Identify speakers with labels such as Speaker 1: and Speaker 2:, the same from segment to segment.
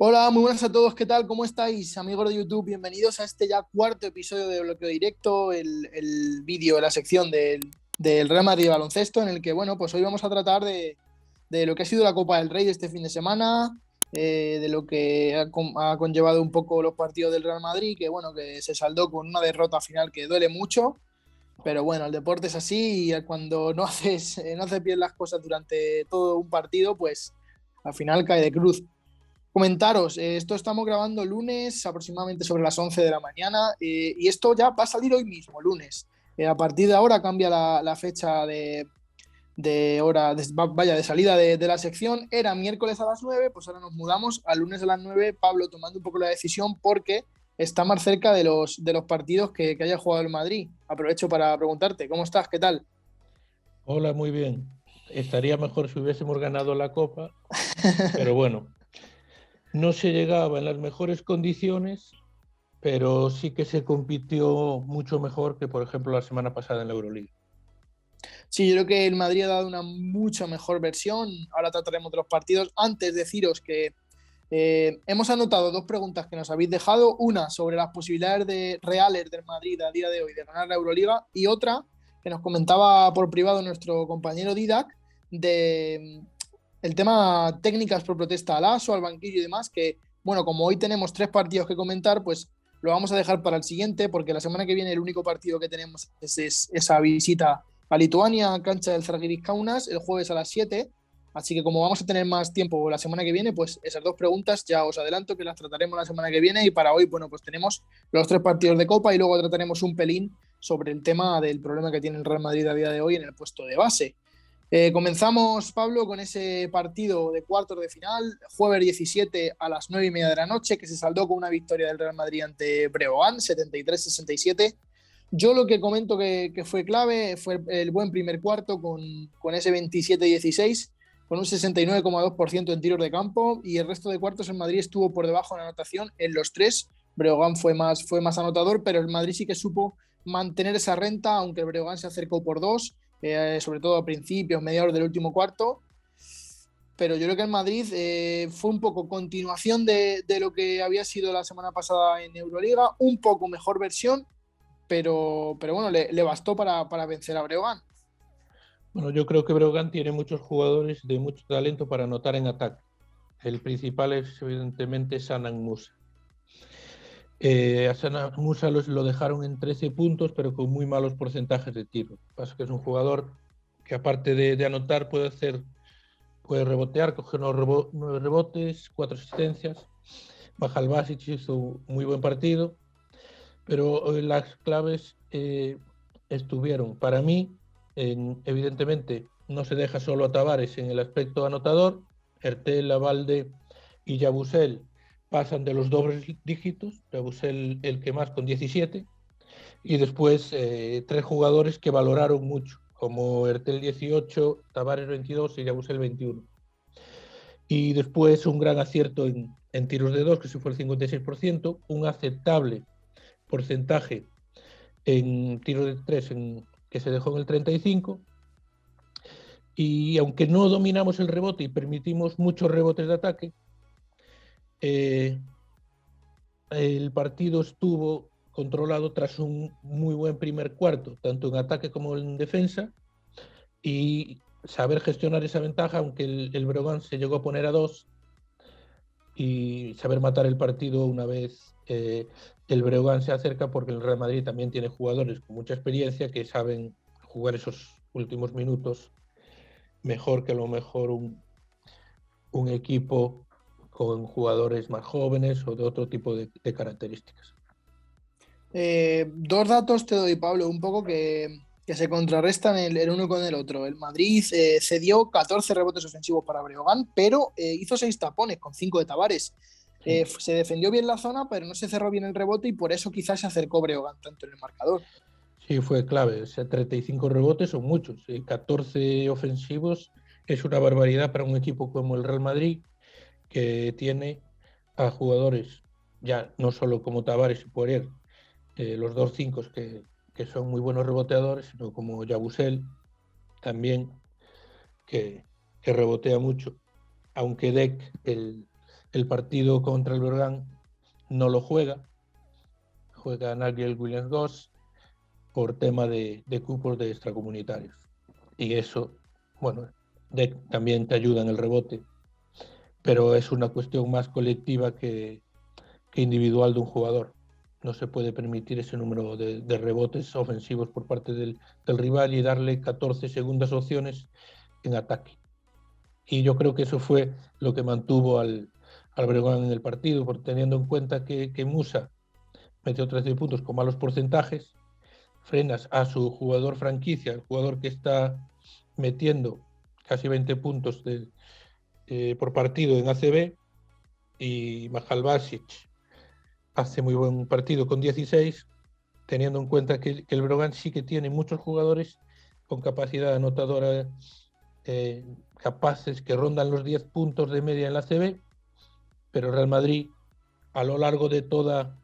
Speaker 1: Hola, muy buenas a todos, ¿qué tal? ¿Cómo estáis, amigos de YouTube? Bienvenidos a este ya cuarto episodio de Bloqueo Directo, el vídeo, la sección del Real Madrid Baloncesto, en el que, bueno, pues hoy vamos a tratar de lo que ha sido la Copa del Rey de este fin de semana, de lo que ha conllevado un poco los partidos del Real Madrid, que, bueno, que se saldó con una derrota final que duele mucho, pero bueno, el deporte es así y cuando no haces bien las cosas durante todo un partido, pues al final cae de cruz. Comentaros, esto estamos grabando lunes aproximadamente sobre las 11 de la mañana y esto ya va a salir hoy mismo, lunes. A partir de ahora cambia la fecha de hora, vaya, de salida de la sección. Era miércoles a las 9, pues ahora nos mudamos a lunes a las 9. Pablo tomando un poco la decisión porque está más cerca de los partidos que haya jugado el Madrid. Aprovecho para preguntarte, ¿cómo estás? ¿Qué tal?
Speaker 2: Hola, muy bien. Estaría mejor si hubiésemos ganado la Copa, pero bueno, no se llegaba en las mejores condiciones, pero sí que se compitió mucho mejor que, por ejemplo, la semana pasada en la Euroliga.
Speaker 1: Sí, yo creo que el Madrid ha dado una mucho mejor versión. Ahora trataremos de los partidos. Antes deciros que hemos anotado dos preguntas que nos habéis dejado. Una sobre las posibilidades reales del Madrid a día de hoy de ganar la Euroliga y otra que nos comentaba por privado nuestro compañero Didac de el tema técnicas por protesta al ASO, al banquillo y demás, que bueno, como hoy tenemos tres partidos que comentar, pues lo vamos a dejar para el siguiente porque la semana que viene el único partido que tenemos es esa visita a Lituania, cancha del Zalgiris Kaunas, el jueves a las 7. Así que como vamos a tener más tiempo la semana que viene, pues esas dos preguntas ya os adelanto que las trataremos la semana que viene y para hoy, bueno, pues tenemos los tres partidos de Copa y luego trataremos un pelín sobre el tema del problema que tiene el Real Madrid a día de hoy en el puesto de base. Comenzamos, Pablo, con ese partido de cuartos de final, jueves 17 a las 9:30 de la noche, que se saldó con una victoria del Real Madrid ante Breogán, 73-67. Yo lo que comento que fue clave fue el buen primer cuarto con ese 27-16, con un 69,2% en tiros de campo, y el resto de cuartos en Madrid estuvo por debajo en la anotación en los tres. Breogán fue más anotador, pero el Madrid sí que supo mantener esa renta, aunque el Breogán se acercó por dos, sobre todo a principios, mediados del último cuarto. Pero yo creo que el Madrid fue un poco continuación de lo que había sido la semana pasada en Euroliga, un poco mejor versión, pero bueno, le bastó para vencer a Breogán.
Speaker 2: Bueno, yo creo que Breogán tiene muchos jugadores de mucho talento para anotar en ataque. El principal es, evidentemente, Sanan Musa. A Sanan Musa lo dejaron en 13 puntos, pero con muy malos porcentajes de tiro. Pasa que es un jugador que, aparte de anotar, puede rebotear, coger 9 rebotes, 4 asistencias. Bajal Basic hizo un muy buen partido, pero las claves estuvieron para mí, evidentemente, no se deja solo a Tavares en el aspecto anotador. Hertel, Lavalde y Yabusel pasan de los dobles dígitos, Yabusel el que más con 17, y después tres jugadores que valoraron mucho, como Hertel 18, Tavares 22 y Yabusel 21. Y después un gran acierto en tiros de dos, que se fue el 56%, un aceptable porcentaje en tiros de tres que se dejó en el 35%, y aunque no dominamos el rebote y permitimos muchos rebotes de ataque, el partido estuvo controlado tras un muy buen primer cuarto, tanto en ataque como en defensa, y saber gestionar esa ventaja, aunque el Breogán se llegó a poner a 2, y saber matar el partido una vez el Breogán se acerca, porque el Real Madrid también tiene jugadores con mucha experiencia que saben jugar esos últimos minutos mejor que a lo mejor un equipo con jugadores más jóvenes o de otro tipo de características.
Speaker 1: Dos datos te doy, Pablo, un poco que se contrarrestan el uno con el otro. El Madrid cedió 14 rebotes ofensivos para Breogán, pero hizo 6 tapones con 5 de Tavares.
Speaker 2: Sí.
Speaker 1: Se defendió bien la zona, pero no se cerró bien el rebote y por eso quizás se acercó Breogán tanto en el marcador.
Speaker 2: Sí, fue clave. O sea, 35 rebotes son muchos. 14 ofensivos es una barbaridad para un equipo como el Real Madrid, que tiene a jugadores ya no solo como Tavares y Poirier, los dos cinco que son muy buenos reboteadores, sino como Yabusel también, que rebotea mucho. Aunque Deck, El partido contra el Breogán no lo juega Nigel Williams-Goss por tema de cupos de extracomunitarios. Y eso, bueno, también te ayuda en el rebote, pero es una cuestión más colectiva que individual de un jugador. No se puede permitir ese número de rebotes ofensivos por parte del rival y darle 14 segundas opciones en ataque. Y yo creo que eso fue lo que mantuvo al Breogán en el partido, porque teniendo en cuenta que Musa metió 13 puntos con malos porcentajes, frenas a su jugador franquicia, el jugador que está metiendo casi 20 puntos por partido en ACB, y Mahal Basic hace muy buen partido con 16, teniendo en cuenta que el Breogán sí que tiene muchos jugadores con capacidad anotadora, capaces, que rondan los 10 puntos de media en la ACB, pero Real Madrid a lo largo de toda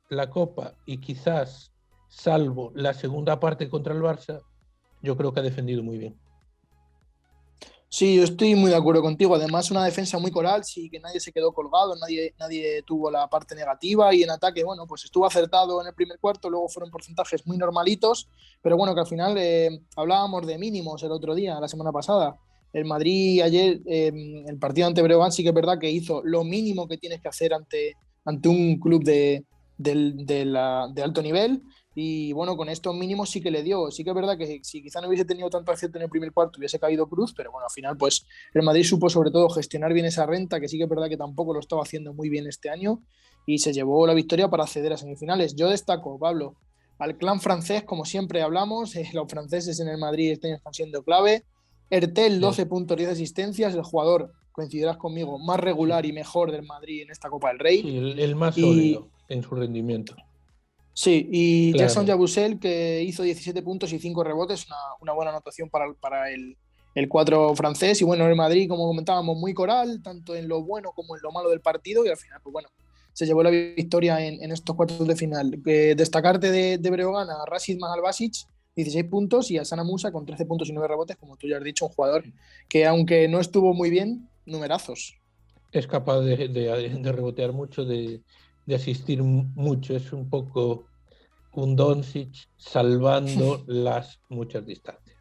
Speaker 2: la Copa, y quizás salvo la segunda parte contra el Barça, yo creo que ha defendido muy bien.
Speaker 1: Sí, yo estoy muy de acuerdo contigo. Además, una defensa muy coral, sí, que nadie se quedó colgado, nadie tuvo la parte negativa, y en ataque, bueno, pues estuvo acertado en el primer cuarto, luego fueron porcentajes muy normalitos, pero bueno, que al final hablábamos de mínimos el otro día, la semana pasada. El Madrid ayer, el partido ante Breogán, sí que es verdad que hizo lo mínimo que tienes que hacer ante un club de alto nivel. Y bueno, con estos mínimos sí que le dio. Sí que es verdad que si quizá no hubiese tenido tanto acierto en el primer cuarto, hubiese caído Cruz, pero bueno, al final pues el Madrid supo sobre todo gestionar bien esa renta, que sí que es verdad que tampoco lo estaba haciendo muy bien este año, y se llevó la victoria para acceder a semifinales. Yo destaco, Pablo, al clan francés, como siempre hablamos, los franceses en el Madrid este año están siendo clave. Ertel, 12 puntos, 10 asistencias, el jugador, coincidirás conmigo, más regular y mejor del Madrid en esta Copa del Rey.
Speaker 2: Sí, el más
Speaker 1: Y
Speaker 2: sólido en su rendimiento.
Speaker 1: sí, y Jackson
Speaker 2: Claramente.
Speaker 1: Yabusel, que hizo 17 puntos y 5 rebotes, una buena anotación para el cuadro francés. Y bueno, el Madrid, como comentábamos, muy coral, tanto en lo bueno como en lo malo del partido, y al final, pues bueno, se llevó la victoria en estos cuartos de final. Destacarte de Breogán a Rashid Mahalbasic, 16 puntos, y a Sana Musa con 13 puntos y 9 rebotes, como tú ya has dicho, un jugador que aunque no estuvo muy bien, numerazos.
Speaker 2: Es capaz de rebotear mucho, de asistir mucho. Es un poco un Doncic salvando las muchas distancias.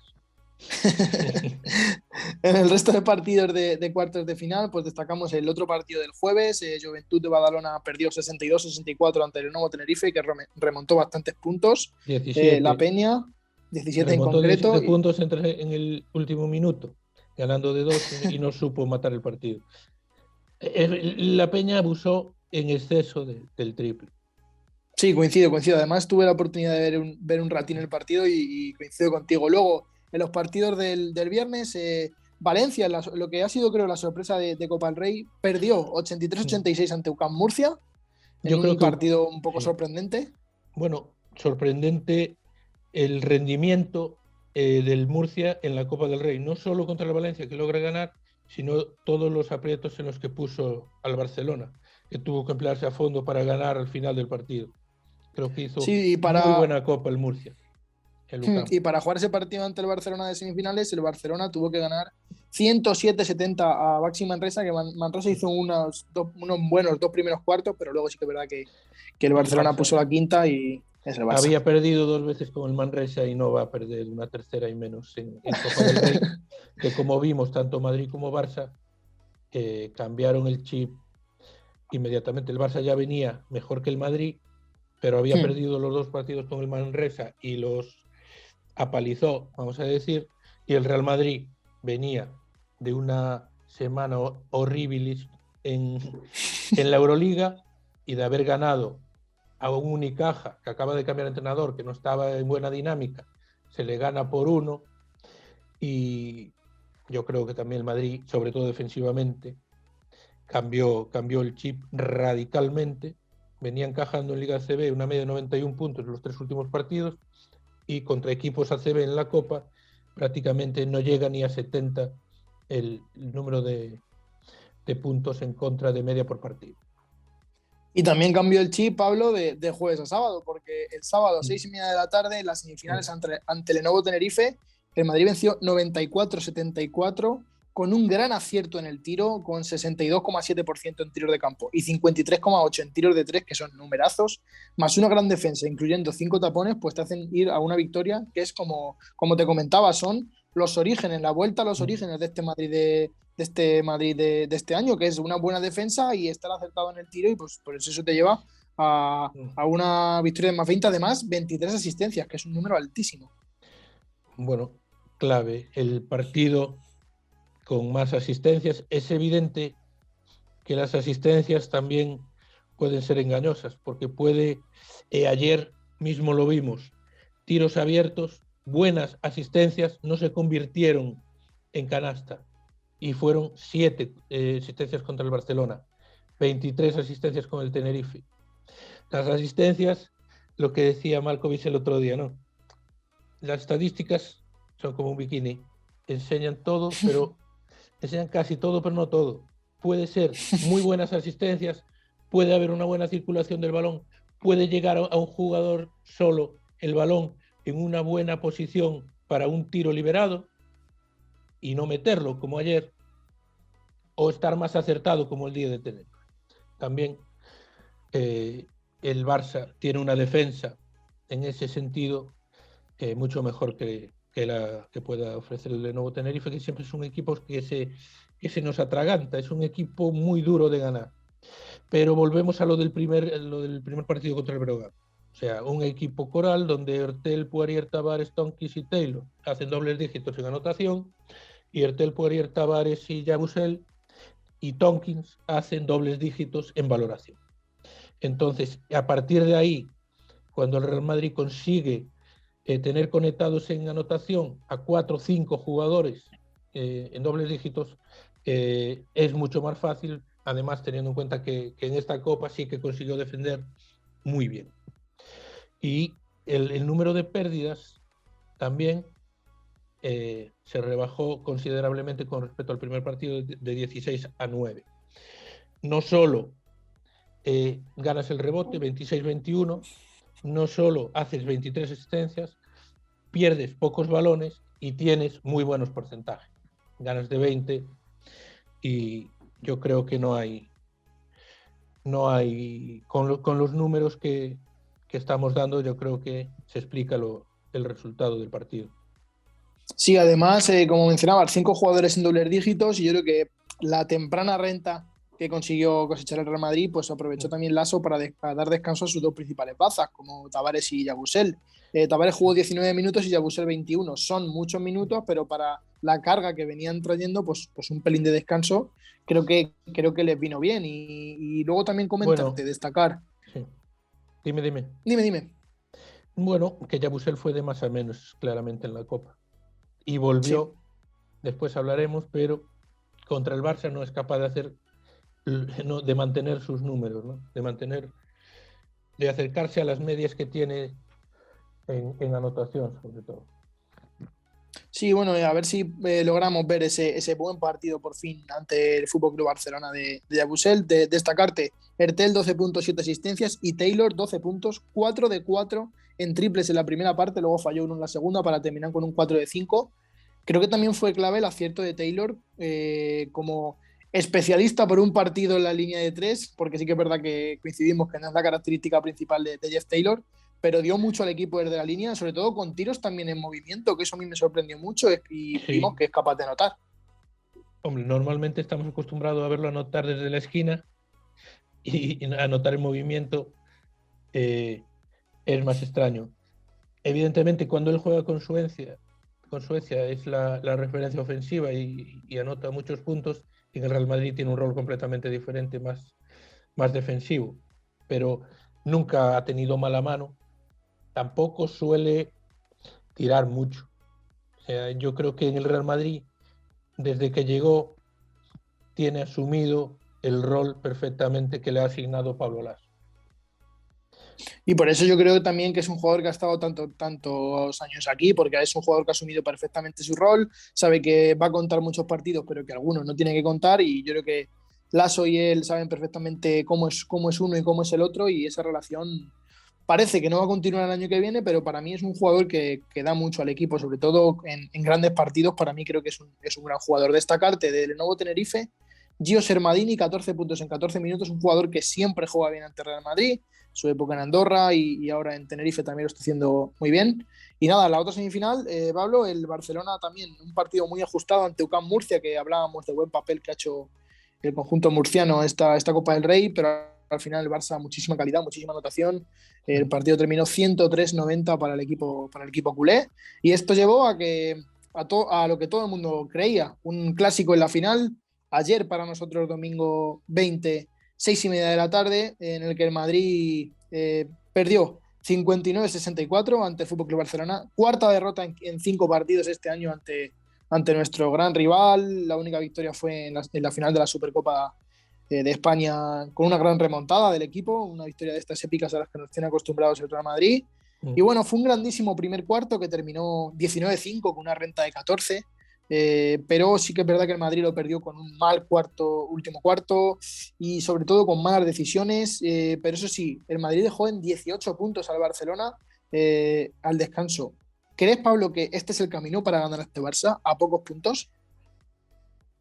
Speaker 1: En el resto de partidos de cuartos de final, pues destacamos el otro partido del jueves. Juventud de Badalona perdió 62-64 ante el Nuevo Tenerife, que remontó bastantes puntos.
Speaker 2: 17.
Speaker 1: La Peña, 17 en
Speaker 2: Remontó
Speaker 1: concreto.
Speaker 2: 17 puntos en el último minuto, ganando de 2, y no supo matar el partido. La Peña abusó en exceso del triple.
Speaker 1: Sí, coincido. Además, tuve la oportunidad de ver un ratín el partido y coincido contigo. Luego, en los partidos del viernes, Valencia, lo que ha sido, creo, la sorpresa de Copa del Rey, perdió 83-86 ante UCAM Murcia, en
Speaker 2: Yo creo
Speaker 1: un
Speaker 2: que,
Speaker 1: partido un poco
Speaker 2: sí,
Speaker 1: sorprendente.
Speaker 2: bueno, sorprendente el rendimiento del Murcia en la Copa del Rey, no solo contra el Valencia, que logra ganar, sino todos los aprietos en los que puso al Barcelona, que tuvo que emplearse a fondo para ganar al final del partido. Creo que hizo
Speaker 1: Sí,
Speaker 2: muy buena Copa el Murcia, el UCAM.
Speaker 1: y para jugar ese partido ante el Barcelona de semifinales, el Barcelona tuvo que ganar 107-70 a Baxi Manresa, que Manresa hizo unos buenos dos primeros cuartos, pero luego sí que es verdad que el
Speaker 2: El
Speaker 1: Barcelona
Speaker 2: Barça
Speaker 1: puso la quinta y es el Barça.
Speaker 2: había perdido 2 veces con el Manresa y no va a perder una tercera y menos en Copa del Rey, que como vimos, tanto Madrid como Barça cambiaron el chip inmediatamente. El Barça ya venía mejor que el Madrid, pero había perdido los 2 partidos con el Manresa y los apalizó, vamos a decir, y el Real Madrid venía de una semana horrible en la Euroliga, y de haber ganado a un Unicaja que acaba de cambiar de entrenador, que no estaba en buena dinámica, se le gana por 1, y yo creo que también el Madrid, sobre todo defensivamente, cambió el chip radicalmente. Venía encajando en Liga ACB una media de 91 puntos en los 3 últimos partidos, y contra equipos ACB en la Copa prácticamente no llega ni a 70 el número de puntos en contra de media por partido.
Speaker 1: Y también cambió el chip, Pablo, de jueves a sábado, porque el sábado a 6:30 de la tarde, en las semifinales ante Lenovo Tenerife, el Madrid venció 94-74 con un gran acierto en el tiro, con 62,7% en tiros de campo y 53,8% en tiros de tres, que son numerazos, más una gran defensa, incluyendo 5 tapones, pues te hacen ir a una victoria que es como te comentaba, son los orígenes, la vuelta a los orígenes de de este año, que es una buena defensa y estar acertado en el tiro, y pues por eso te lleva a una victoria de más 20, además 23 asistencias, que es un número altísimo.
Speaker 2: Bueno, clave, el partido con más asistencias. Es evidente que las asistencias también pueden ser engañosas, porque ayer mismo lo vimos, tiros abiertos, buenas asistencias, no se convirtieron en canasta, y fueron 7 asistencias contra el Barcelona, 23 asistencias con el Tenerife. Las asistencias, lo que decía Malkovich el otro día, ¿no? Las estadísticas son como un bikini, enseñan todo, pero enseñan casi todo, pero no todo. Puede ser muy buenas asistencias, puede haber una buena circulación del balón, puede llegar a un jugador solo el balón en una buena posición para un tiro liberado y no meterlo como ayer, o estar más acertado como el día de Tenerife. También el Barça tiene una defensa en ese sentido mucho mejor que la que pueda ofrecer el Lenovo Tenerife, que siempre es un equipo que se nos atraganta, es un equipo muy duro de ganar. Pero volvemos a lo del primer partido contra el Breogán. O sea, un equipo coral donde Hertel, Poirier, Tavares, Tonkins y Taylor hacen dobles dígitos en anotación, y Hertel, Poirier, Tavares y Yabusel y Tonkins hacen dobles dígitos en valoración. Entonces, a partir de ahí, cuando el Real Madrid consigue tener conectados en anotación a 4 o 5 jugadores en dobles dígitos, es mucho más fácil, además teniendo en cuenta que en esta Copa sí que consiguió defender muy bien. Y el número de pérdidas también se rebajó considerablemente con respecto al primer partido, de 16 a 9. No solo ganas el rebote, 26-21, no solo haces 23 asistencias, pierdes pocos balones y tienes muy buenos porcentajes. Ganas de 20, y yo creo que no hay con los números que estamos dando, yo creo que se explica el resultado del partido.
Speaker 1: Sí, además, como mencionabas, 5 jugadores en dobles dígitos, y yo creo que la temprana renta que consiguió cosechar el Real Madrid, pues aprovechó también Lasso para dar descanso a sus 2 principales bazas, como Tavares y Yabusel. Tavares jugó 19 minutos y Yabusel 21. Son muchos minutos, pero para la carga que venían trayendo, pues un pelín de descanso, creo que les vino bien. Y luego también comentarte, destacar.
Speaker 2: Sí. Dime.
Speaker 1: Dime.
Speaker 2: Bueno, que Yabusel fue de más a menos claramente en la Copa. Y volvió, sí. Después hablaremos, pero contra el Barça no es capaz de mantener sus números, ¿no? De acercarse a las medias que tiene en anotación, sobre todo.
Speaker 1: Sí, bueno, a ver si logramos ver ese buen partido por fin ante el FC Barcelona de Yabusel. Destacarte, Hertel 12.7 asistencias y Taylor 12 puntos, 4 de 4 en triples en la primera parte, luego falló uno en la segunda para terminar con un 4 de 5. Creo que también fue clave el acierto de Taylor como especialista por un partido en la línea de 3, porque sí que es verdad que coincidimos que no es la característica principal de Jeff Taylor, pero dio mucho al equipo desde la línea, sobre todo con tiros también en movimiento, que eso a mí me sorprendió mucho y vimos que es capaz de anotar.
Speaker 2: Hombre, normalmente estamos acostumbrados a verlo anotar desde la esquina, y anotar en movimiento es más extraño. Evidentemente, cuando él juega con Suecia es la referencia ofensiva y anota muchos puntos, y en el Real Madrid tiene un rol completamente diferente, más defensivo, pero nunca ha tenido mala mano. Tampoco suele tirar mucho. O sea, yo creo que en el Real Madrid, desde que llegó, tiene asumido el rol perfectamente que le ha asignado Pablo Lasso.
Speaker 1: Y por eso yo creo también que es un jugador que ha estado tantos años aquí, porque es un jugador que ha asumido perfectamente su rol, sabe que va a contar muchos partidos, pero que algunos no tiene que contar, y yo creo que Lasso y él saben perfectamente cómo es uno y cómo es el otro, y esa relación parece que no va a continuar el año que viene, pero para mí es un jugador que da mucho al equipo, sobre todo en grandes partidos. Para mí creo que es un gran jugador. Destacarte del Lenovo Tenerife, Gio Sermadini, 14 puntos en 14 minutos, un jugador que siempre juega bien ante Real Madrid, su época en Andorra y ahora en Tenerife también lo está haciendo muy bien. Y nada, la otra semifinal, Pablo, el Barcelona también, un partido muy ajustado ante UCAM Murcia, que hablábamos de buen papel que ha hecho el conjunto murciano esta Copa del Rey, pero al final el Barça muchísima calidad, muchísima anotación. El partido terminó 103-90 para el equipo culé y esto llevó a que a lo que todo el mundo creía, un clásico en la final. Ayer para nosotros domingo 20, 6:30 de la tarde, en el que el Madrid perdió 59-64 ante el FC Barcelona, cuarta derrota en 5 partidos este año ante nuestro gran rival. La única victoria fue en la final de la Supercopa de España, con una gran remontada del equipo, una victoria de estas épicas a las que nos tiene acostumbrados el Real Madrid. Y bueno, fue un grandísimo primer cuarto que terminó 19-5 con una renta de 14. Pero sí que es verdad que el Madrid lo perdió con un mal último cuarto y sobre todo con malas decisiones. Pero eso sí, el Madrid dejó en 18 puntos al Barcelona al descanso. ¿Crees, Pablo, que este es el camino para ganar a este Barça a pocos puntos?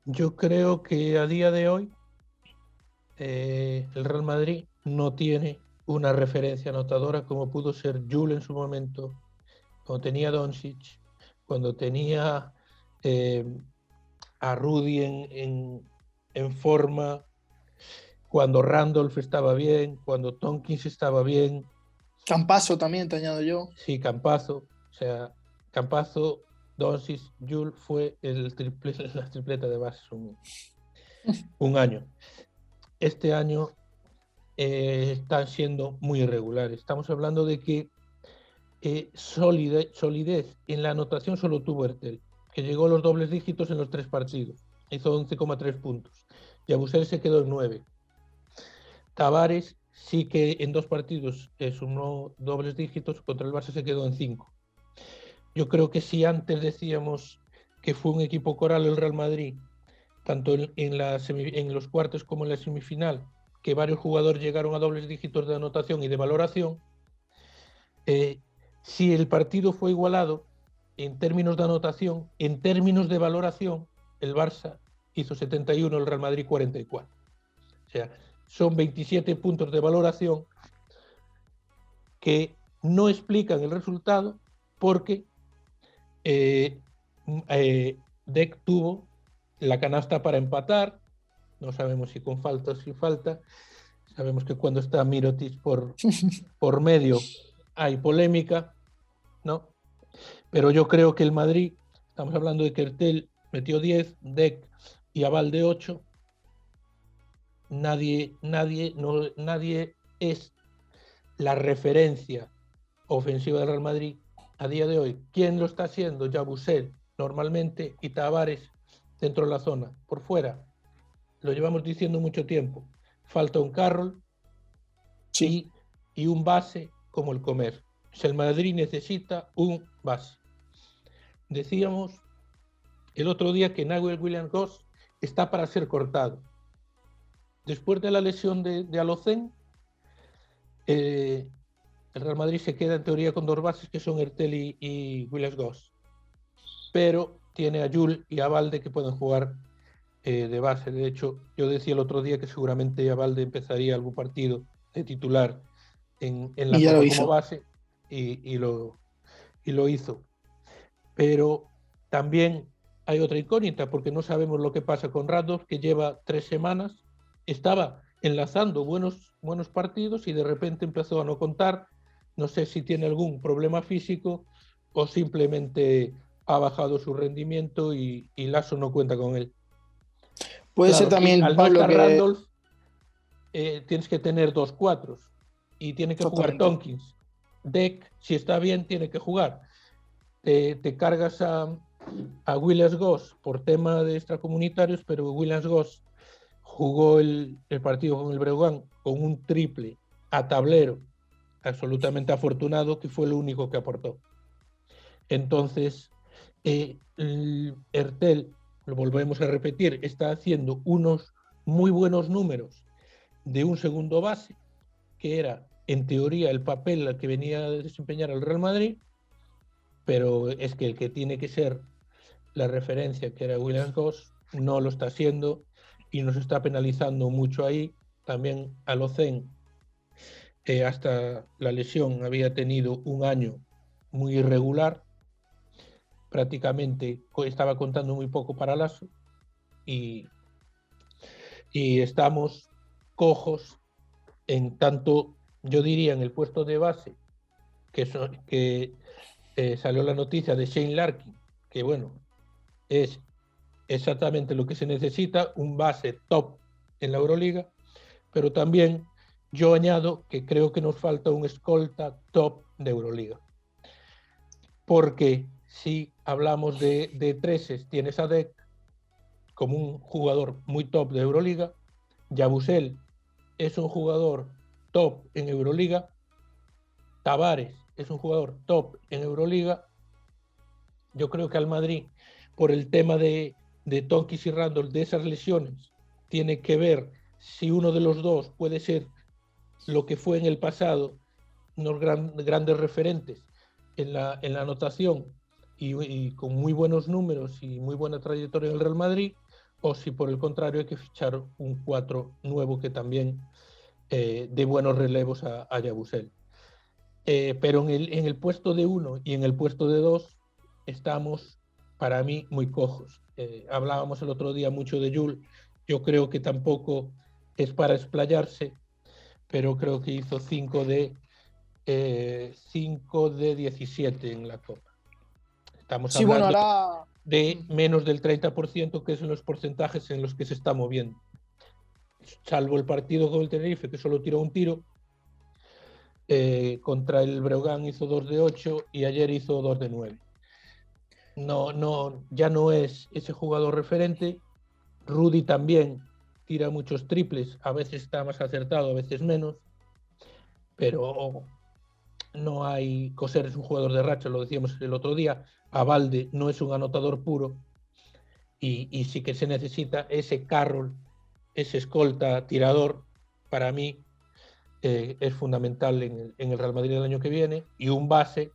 Speaker 2: Yo creo que a día de hoy el Real Madrid no tiene una referencia anotadora como pudo ser Jules en su momento, cuando tenía Doncic, cuando tenía a Rudy en forma, cuando Randolph estaba bien, cuando Tompkins estaba bien.
Speaker 1: Campazo también, te añado yo.
Speaker 2: Sí, Campazo. O sea, Campazo, Doncic, Jules fue la tripleta de bases un año. Este año están siendo muy irregulares. Estamos hablando de que solidez en la anotación solo tuvo Ertel, que llegó a los dobles dígitos en los 3 partidos. Hizo 11,3 puntos. Yabusel se quedó en 9. Tavares sí que en 2 partidos sumó dobles dígitos, contra el Barça se quedó en 5. Yo creo que si antes decíamos que fue un equipo coral el Real Madrid, tanto en los cuartos como en la semifinal, que varios jugadores llegaron a dobles dígitos de anotación y de valoración, si el partido fue igualado en términos de anotación, en términos de valoración, el Barça hizo 71, el Real Madrid 44. O sea, son 27 puntos de valoración que no explican el resultado porque Dec tuvo la canasta para empatar, no sabemos si con falta o sin falta. Sabemos que cuando está Mirotic por medio hay polémica, ¿no? Pero yo creo que el Madrid, estamos hablando de que Ertel metió 10, Dec y Aval de 8. Nadie es la referencia ofensiva del Real Madrid a día de hoy. ¿Quién lo está haciendo? Yabusel normalmente y Tavares dentro de la zona. Por fuera, lo llevamos diciendo mucho tiempo. Falta un Carroll
Speaker 1: sí.
Speaker 2: y un base como el Comer. O sea, el Madrid necesita un base. Decíamos el otro día que Nahuel Williams-Goss está para ser cortado. Después de la lesión de Alocén, el Real Madrid se queda en teoría con 2 bases que son Ertel y Williams-Goss. Pero tiene a Jules y a Valde que pueden jugar de base. De hecho, yo decía el otro día que seguramente a Valde empezaría algún partido de titular en la Copa como base y lo hizo. Pero también hay otra incógnita porque no sabemos lo que pasa con Randolph, que lleva 3 semanas, estaba enlazando buenos partidos y de repente empezó a no contar. No sé si tiene algún problema físico o simplemente ha bajado su rendimiento y Lasso no cuenta con él.
Speaker 1: Puede ser también,
Speaker 2: al
Speaker 1: Pablo,
Speaker 2: no estar Randolph, tienes que tener 2 cuatros y tiene que jugar Tompkins. Dec, si está bien, tiene que jugar. Te cargas a Williams-Goss por tema de extracomunitarios, pero Williams-Goss jugó el partido con el Breogán con un triple a tablero absolutamente afortunado, que fue lo único que aportó. Entonces, Ertel, lo volvemos a repetir, está haciendo unos muy buenos números de un segundo base, que era en teoría, el papel que venía a desempeñar el Real Madrid, pero es que el que tiene que ser la referencia, que era William Goss, no lo está haciendo y nos está penalizando mucho ahí. También Alocen, hasta la lesión, había tenido un año muy irregular, prácticamente estaba contando muy poco para Lasso y estamos cojos en tanto, yo diría, en el puesto de base, que salió la noticia de Shane Larkin, que bueno, es exactamente lo que se necesita, un base top en la Euroliga, pero también yo añado que creo que nos falta un escolta top de Euroliga. Porque si hablamos de treses, tienes a Dec como un jugador muy top de Euroliga, Yabusel es un jugador top en Euroliga, Tavares es un jugador top en Euroliga. Yo creo que al Madrid, por el tema de Tonkis y Randall, de esas lesiones, tiene que ver si uno de los dos puede ser lo que fue en el pasado, unos grandes referentes en la anotación y con muy buenos números y muy buena trayectoria en el Real Madrid, o si por el contrario hay que fichar un 4 nuevo que también dé buenos relevos a Yabusel. Pero en el puesto de 1 y en el puesto de 2 estamos, para mí, muy cojos. Hablábamos el otro día mucho de Jul, yo creo que tampoco es para explayarse, pero creo que hizo 5 de 17 en la Copa. Estamos
Speaker 1: Sí, bueno,
Speaker 2: hablando
Speaker 1: ahora
Speaker 2: de menos del 30%, que son los porcentajes en los que se está moviendo. Salvo el partido con el Tenerife, que solo tiró un tiro, contra el Breogán hizo 2 de 8 y ayer hizo 2 de 9. Ya no es ese jugador referente. Rudy también tira muchos triples, a veces está más acertado, a veces menos, pero no hay. Coser es un jugador de racha, lo decíamos el otro día. Abalde no es un anotador puro y sí que se necesita ese Carroll, ese escolta tirador. Para mí es fundamental en el Real Madrid el año que viene, y un base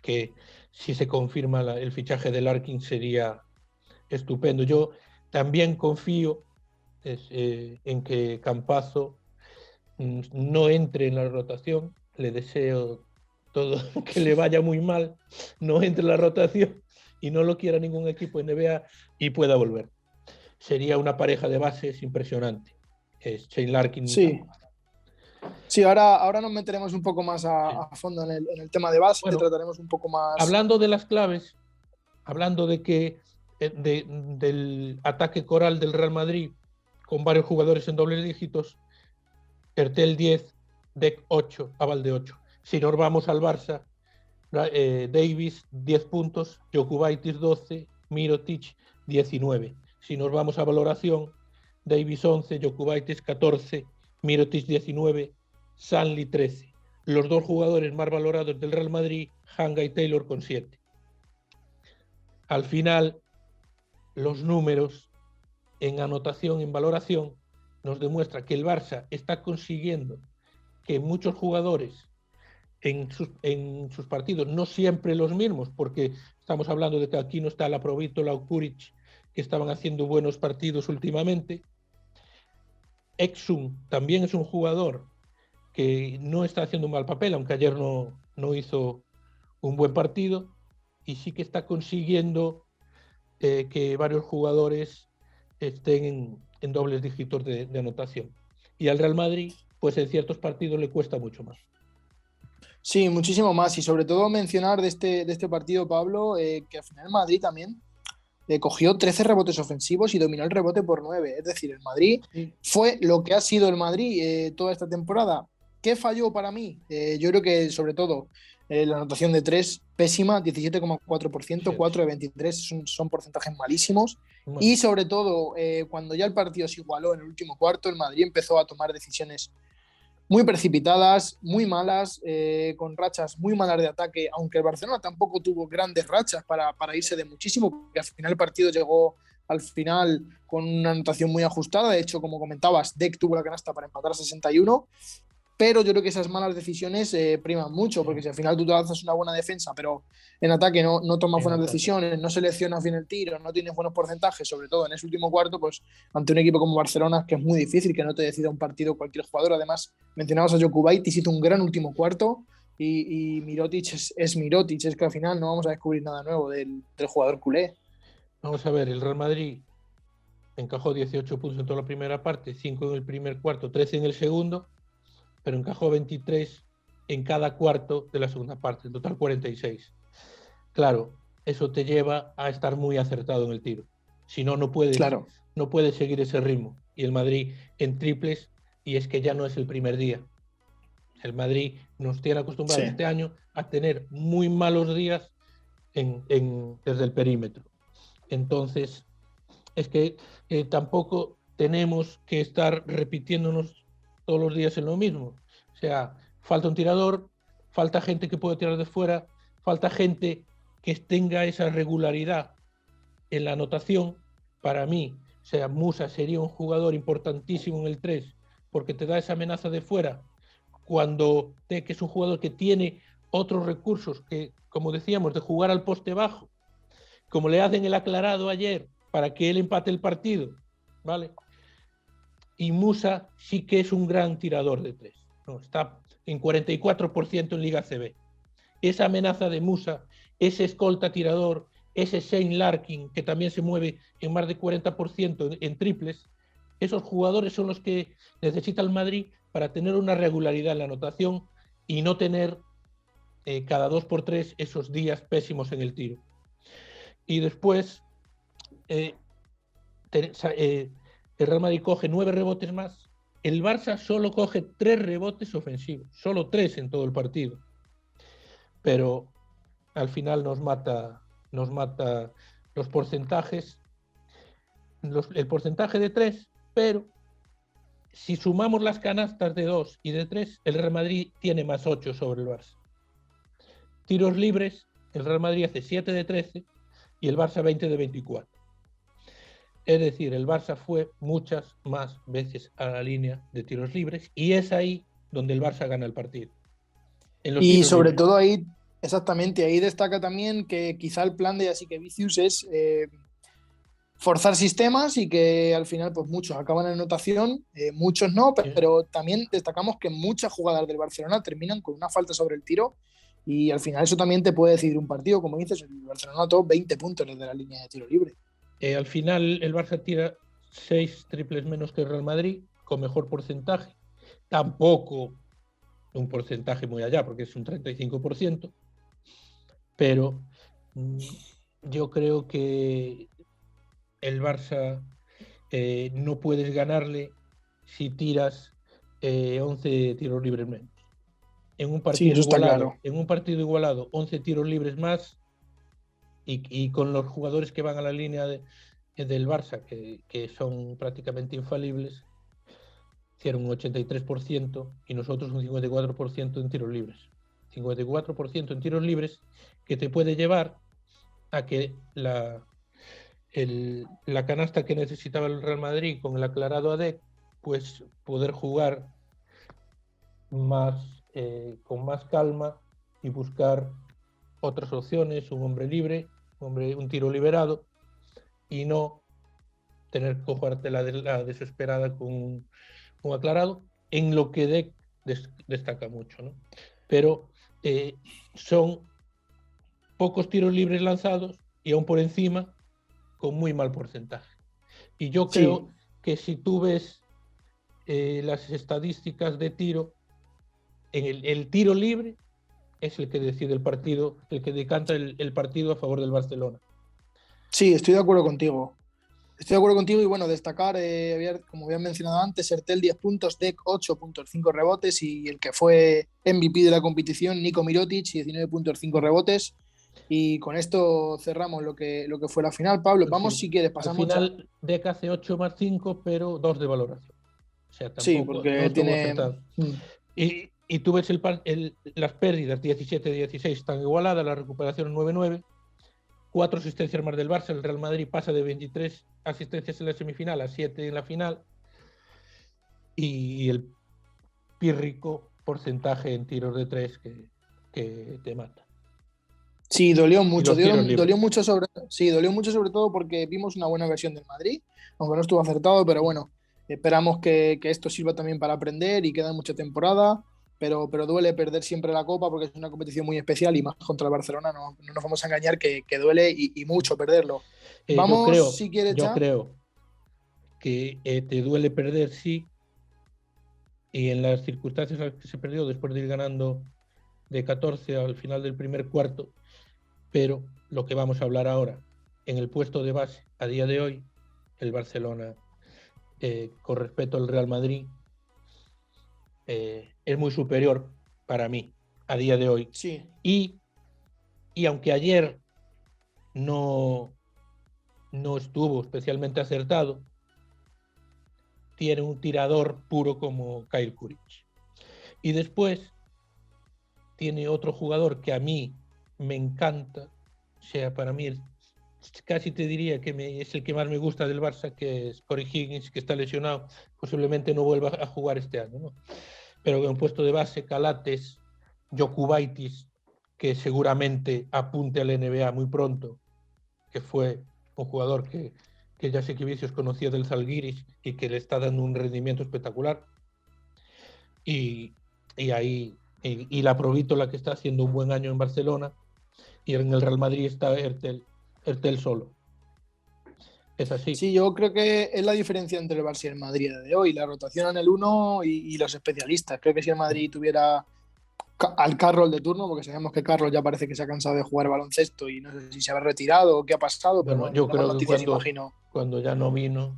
Speaker 2: que, si se confirma el fichaje de Larkin, sería estupendo. Yo también confío en que Campazzo no entre en la rotación. Le deseo todo que le vaya muy mal, no entre en la rotación y no lo quiera ningún equipo NBA y pueda volver. Sería una pareja de bases impresionante. Shane Larkin.
Speaker 1: sí. Sí, ahora nos meteremos un poco más a fondo en el tema de base,
Speaker 2: Bueno,
Speaker 1: trataremos un poco más.
Speaker 2: hablando de las claves, hablando de que del ataque coral del Real Madrid con varios jugadores en dobles dígitos, Hertel 10, Dec 8, Abalde 8. Si nos vamos al Barça, Davis 10 puntos, Jokubaitis 12, Mirotic 19. Si nos vamos a valoración, Davis 11, Jokubaitis 14, Mirotic 19, Sanli 13. Los dos jugadores más valorados del Real Madrid, Hanga y Taylor, con 7. Al final, los números en anotación, en valoración, nos demuestra que el Barça está consiguiendo que muchos jugadores en sus partidos, no siempre los mismos, porque estamos hablando de que aquí no está la Provítola o Kuric, que estaban haciendo buenos partidos últimamente. Exum también es un jugador que no está haciendo un mal papel, aunque ayer no hizo un buen partido, y sí que está consiguiendo que varios jugadores estén en dobles dígitos de anotación. Y al Real Madrid, pues en ciertos partidos le cuesta mucho más.
Speaker 1: Sí, muchísimo más. Y sobre todo mencionar de este partido, Pablo, que al final Madrid también cogió 13 rebotes ofensivos y dominó el rebote por 9. Es decir, el Madrid fue lo que ha sido el Madrid toda esta temporada. ¿Qué falló para mí? Yo creo que sobre todo la anotación de 3, pésima, 17,4%, 4 de 23, son porcentajes malísimos.
Speaker 2: Bueno.
Speaker 1: Y sobre todo, cuando ya el partido se igualó en el último cuarto, el Madrid empezó a tomar decisiones muy precipitadas, muy malas, con rachas muy malas de ataque, aunque el Barcelona tampoco tuvo grandes rachas para irse de muchísimo, porque al final el partido llegó al final con una anotación muy ajustada. De hecho, como comentabas, Dec tuvo la canasta para empatar a 61. pero yo creo que esas malas decisiones priman mucho,
Speaker 2: Sí,
Speaker 1: porque si al final tú te lanzas una buena defensa, pero en ataque no tomas
Speaker 2: en
Speaker 1: buenas
Speaker 2: ataque.
Speaker 1: decisiones, no seleccionas bien el tiro, no tienes buenos porcentajes, sobre todo en ese último cuarto, pues ante un equipo como Barcelona, que es muy difícil que no te decida un partido cualquier jugador. Además, mencionabas a Jokubaitis, hizo un gran último cuarto, y Mirotic es Mirotic, es que al final no vamos a descubrir nada nuevo del jugador culé.
Speaker 2: Vamos a ver, el Real Madrid encajó 18 puntos en toda la primera parte, 5 en el primer cuarto, 13 en el segundo, pero encajó 23 en cada cuarto de la segunda parte, en total 46. Claro, eso te lleva a estar muy acertado en el tiro. Si no,
Speaker 1: Claro,
Speaker 2: no puedes seguir ese ritmo. Y el Madrid en triples, y es que ya no es el primer día. El Madrid nos tiene
Speaker 1: sí,
Speaker 2: acostumbrados este año a tener muy malos días desde el perímetro. Entonces, es que tampoco tenemos que estar repitiéndonos todos los días en lo mismo. O sea, falta un tirador, falta gente que pueda tirar de fuera, falta gente que tenga esa regularidad en la anotación. Para mí, o sea, Musa sería un jugador importantísimo en el 3 porque te da esa amenaza de fuera cuando que es un jugador que tiene otros recursos que, como decíamos, de jugar al poste bajo, como le hacen el aclarado ayer para que él empate el partido, ¿vale? Y Musa sí que es un gran tirador de tres, ¿no? Está en 44% en Liga CB. Esa amenaza de Musa, ese escolta tirador, ese Shane Larkin, que también se mueve en más de 40% en triples, esos jugadores son los que necesita el Madrid para tener una regularidad en la anotación y no tener cada 2 por 3 esos días pésimos en el tiro. Y después eh, el Real Madrid coge 9 rebotes más, el Barça solo coge 3 rebotes ofensivos, solo 3 en todo el partido. Pero al final nos mata los porcentajes, el porcentaje de 3, pero si sumamos las canastas de 2 y de 3, el Real Madrid tiene más 8 sobre el Barça. Tiros libres, el Real Madrid hace 7 de 13 y el Barça 20 de 24. Es decir, el Barça fue muchas más veces a la línea de tiros libres y es ahí donde el Barça gana el partido, en los
Speaker 1: y
Speaker 2: tiros
Speaker 1: sobre
Speaker 2: libres.
Speaker 1: todo ahí, exactamente, ahí destaca también que quizá el plan de Jasikevičius es forzar sistemas y que al final pues muchos acaban en anotación, muchos no, pero también destacamos que muchas jugadas del Barcelona terminan con una falta sobre el tiro, y al final eso también te puede decidir un partido. Como dices, el Barcelona anotó 20 puntos desde la línea de tiro libre.
Speaker 2: Al final el Barça tira 6 triples menos que el Real Madrid, con mejor porcentaje. Tampoco un porcentaje muy allá, porque es un 35%, pero yo creo que el Barça no puedes ganarle si tiras 11 tiros libres menos.
Speaker 1: Sí, eso está claro.
Speaker 2: En un partido igualado, 11 tiros libres más y con los jugadores que van a la línea del Barça, que son prácticamente infalibles, hicieron un 83% y nosotros un 54% en tiros libres. 54% en tiros libres que te puede llevar a que la canasta que necesitaba el Real Madrid con el aclarado AD, pues poder jugar más, con más calma y buscar otras opciones, un hombre libre, un tiro liberado, y no tener que cogerte la desesperada con un aclarado, en lo que Deck destaca mucho, ¿no? Pero son pocos tiros libres lanzados y aún por encima con muy mal porcentaje. Y yo
Speaker 1: Sí,
Speaker 2: creo que si tú ves las estadísticas de tiro, en el tiro libre es el que decide el partido, el que decanta el partido a favor del Barcelona.
Speaker 1: sí, estoy de acuerdo contigo. Estoy de acuerdo contigo, y bueno, destacar, como habían mencionado antes, Ertel 10 puntos, Deck 8 puntos, 5 rebotes, y el que fue MVP de la competición, Nico Mirotic, 19 puntos, 5 rebotes. Y con esto cerramos lo que fue la final. Pablo,
Speaker 2: Pues
Speaker 1: vamos
Speaker 2: sí,
Speaker 1: si quieres,
Speaker 2: al
Speaker 1: pasamos ya.
Speaker 2: final Deck hace 8 más 5, pero 2 de valoración. O sea,
Speaker 1: Sí,
Speaker 2: tampoco, no
Speaker 1: porque
Speaker 2: estuvo
Speaker 1: tiene.
Speaker 2: acertado. Y tú ves las pérdidas 17-16 están igualadas, la recuperación 9-9, 4 asistencias más del Barça, el Real Madrid pasa de 23 asistencias en la semifinal a 7 en la final, y el pírrico porcentaje en tiros de tres que te mata.
Speaker 1: Sí, dolió mucho.
Speaker 2: Dolió
Speaker 1: Mucho sobre todo porque vimos una buena versión del Madrid, aunque no estuvo acertado, pero bueno, esperamos que esto sirva también para aprender y queda mucha temporada, pero duele perder siempre la Copa porque es una competición muy especial y más contra el Barcelona, no nos vamos a engañar que duele y mucho perderlo. Vamos, si quieres
Speaker 2: yo
Speaker 1: ya.
Speaker 2: creo que te duele perder, sí, y en las circunstancias en las que se perdió después de ir ganando de 14 al final del primer cuarto, pero lo que vamos a hablar ahora, en el puesto de base a día de hoy, el Barcelona, con respecto al Real Madrid, es muy superior para mí a día de hoy.
Speaker 1: Sí.
Speaker 2: Y aunque ayer no estuvo especialmente acertado, tiene un tirador puro como Kyle Kuric. Y después tiene otro jugador que a mí me encanta, o sea, para mí casi te diría que es el que más me gusta del Barça, que es Corey Higgins, que está lesionado, posiblemente no vuelva a jugar este año, ¿no? Pero en un puesto de base, Calates, Jokubaitis, que seguramente apunte al NBA muy pronto, que fue un jugador que ya sé que Vicios conocía del Zalgiris y que le está dando un rendimiento espectacular. Y ahí, y la Provítola, que está haciendo un buen año en Barcelona, y en el Real Madrid está Ertel solo. Es así.
Speaker 1: Sí, yo creo que es la diferencia entre el Barça y el Madrid de hoy, la rotación en el 1 y los especialistas. Creo que si el Madrid tuviera al Carroll de turno, porque sabemos que Carroll ya parece que se ha cansado de jugar baloncesto y no sé si se habrá retirado o qué ha pasado, pero
Speaker 2: Bueno,
Speaker 1: bueno,
Speaker 2: yo
Speaker 1: tendremos
Speaker 2: creo que
Speaker 1: noticias, imagino.
Speaker 2: cuando ya no vino,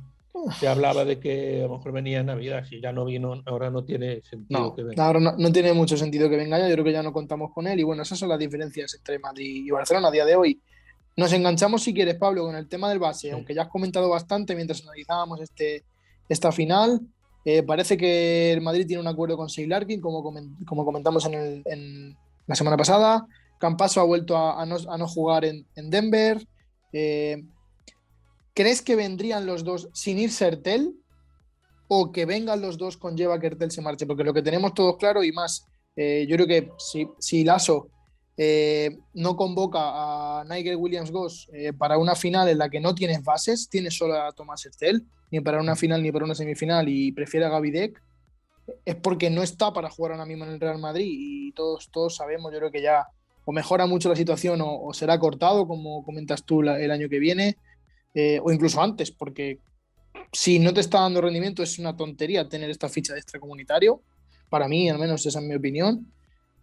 Speaker 2: se hablaba de que a lo mejor venía en Navidad. Si ya no vino, ahora no tiene sentido que
Speaker 1: No,
Speaker 2: venga.
Speaker 1: ahora no tiene mucho sentido que venga ya, yo creo que ya no contamos con él y bueno, esas son las diferencias entre Madrid y Barcelona a día de hoy. Nos enganchamos, si quieres, Pablo, con el tema del base,
Speaker 2: Sí.
Speaker 1: aunque ya has comentado bastante mientras analizábamos esta final. Parece que el Madrid tiene un acuerdo con Shea Larkin, como comentamos en la semana pasada. Campaso ha vuelto a no jugar en Denver. Eh, ¿Crees que vendrían los dos sin irse Ertel o que vengan los dos conlleva que Ertel se marche? Porque lo que tenemos todos claro y más, yo creo que si Lasso no convoca a Nigel Williams-Goss para una final en la que no tienes bases, tienes solo a Thomas Hertel, ni para una final ni para una semifinal, y prefiere a Gaby Deck, es porque no está para jugar ahora mismo en el Real Madrid y todos sabemos, yo creo que ya o mejora mucho la situación o será cortado, como comentas tú, el año que viene, o incluso antes, porque si no te está dando rendimiento es una tontería tener esta ficha de extracomunitario, para mí al menos esa es mi opinión.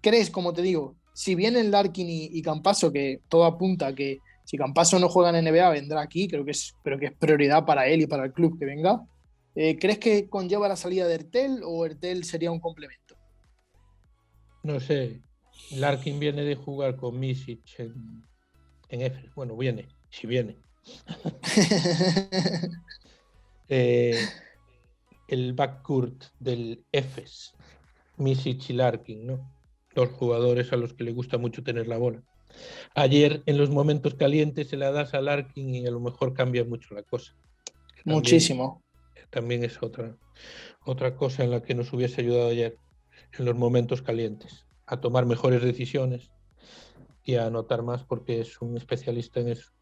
Speaker 1: ¿Crees, como te digo, si vienen Larkin y Campaso, que todo apunta a que si Campaso no juega en NBA vendrá aquí, creo que es prioridad para él y para el club que venga, ¿crees que conlleva la salida de Ertel o Ertel sería un complemento?
Speaker 2: No sé, Larkin viene de jugar con Misic en Efes. Bueno, si viene. El backcourt del Efes, Misic y Larkin, ¿no? Dos jugadores a los que le gusta mucho tener la bola. Ayer, en los momentos calientes, se la das a Larkin y a lo mejor cambia mucho la cosa.
Speaker 1: Muchísimo.
Speaker 2: También es otra cosa en la que nos hubiese ayudado ayer, en los momentos calientes, a tomar mejores decisiones y a anotar más, porque es un especialista en eso.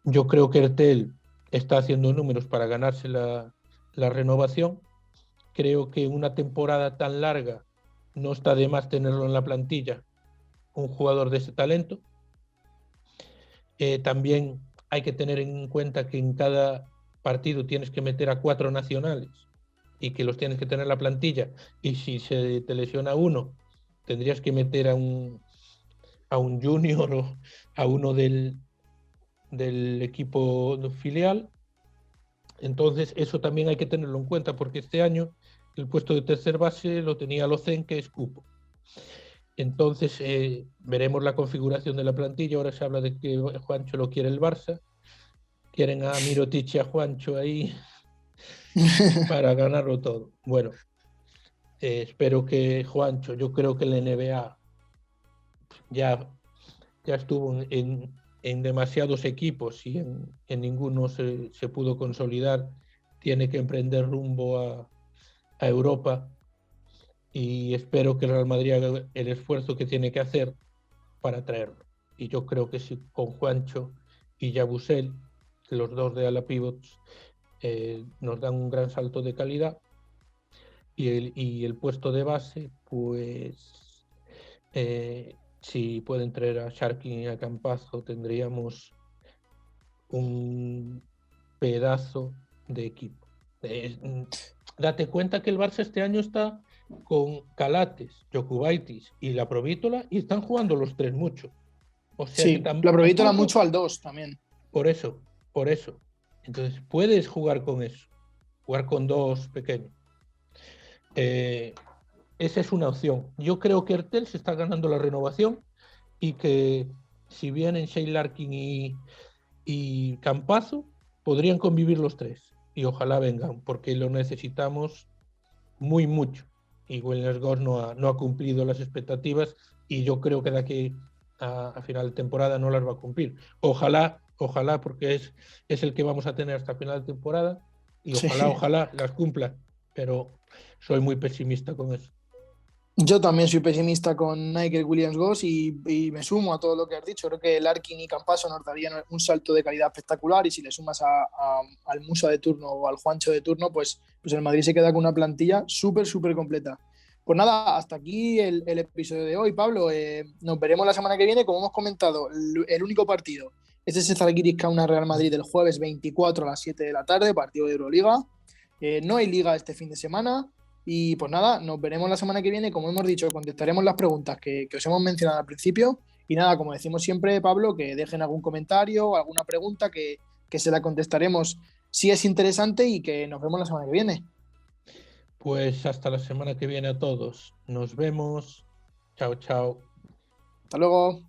Speaker 2: Yo creo que Ertel está haciendo números para ganarse la renovación. Creo que una temporada tan larga no está de más tenerlo en la plantilla, un jugador de ese talento. También hay que tener en cuenta que en cada partido tienes que meter a 4 nacionales y que los tienes que tener en la plantilla, y si se te lesiona uno, tendrías que meter a un junior o a uno del equipo filial. Entonces eso también hay que tenerlo en cuenta, porque este año el puesto de tercer base lo tenía Locen, que es cupo. Entonces veremos la configuración de la plantilla. Ahora se habla de que Juancho lo quiere el Barça, quieren a Mirotic y a Juancho ahí para ganarlo todo. Bueno, espero que Juancho, yo creo que la NBA ya estuvo en demasiados equipos y en ninguno se pudo consolidar. Tiene que emprender rumbo a Europa y espero que el Real Madrid haga el esfuerzo que tiene que hacer para traerlo. Y yo creo que si con Juancho y Yabusel, los dos de ala pivots, nos dan un gran salto de calidad, y el puesto de base, pues si pueden traer a Sharkin y a Campazzo, tendríamos un pedazo de equipo. Date cuenta que el Barça este año está con Calates, Jokubaitis y la Provítola, y están jugando los tres mucho. O sea
Speaker 1: Sí,
Speaker 2: que
Speaker 1: lo aprovecho
Speaker 2: tampoco...
Speaker 1: mucho al 2 también.
Speaker 2: Por eso. Entonces puedes jugar con eso, jugar con dos pequeños. Esa es una opción. Yo creo que Hertel se está ganando la renovación y que si vienen Shane Larkin y Campazzo, podrían convivir los tres. Y ojalá vengan, porque lo necesitamos mucho. Y Williams-Goss no ha cumplido las expectativas, y yo creo que de aquí a final de temporada no las va a cumplir. Ojalá, porque es el que vamos a tener hasta final de temporada, y ojalá las cumpla, pero soy muy pesimista con eso.
Speaker 1: Yo también soy pesimista con Nigel Williams-Goss y me sumo a todo lo que has dicho. Creo que Larkin y Campazzo nos darían un salto de calidad espectacular, y si le sumas al Musa de turno o al Juancho de turno, pues el Madrid se queda con una plantilla súper completa. Pues nada, hasta aquí el episodio de hoy, Pablo. Nos veremos la semana que viene. Como hemos comentado, el único partido es ese Zalgiris Kaunas Real Madrid del jueves 24 a las 7 de la tarde, partido de Euroliga. No hay liga este fin de semana. Y pues nada, nos veremos la semana que viene. Como hemos dicho, contestaremos las preguntas que os hemos mencionado al principio. Y nada, como decimos siempre, Pablo, que dejen algún comentario o alguna pregunta que se la contestaremos si es interesante, y que nos vemos la semana que viene.
Speaker 2: Pues hasta la semana que viene a todos. Nos vemos. Chao.
Speaker 1: Hasta luego.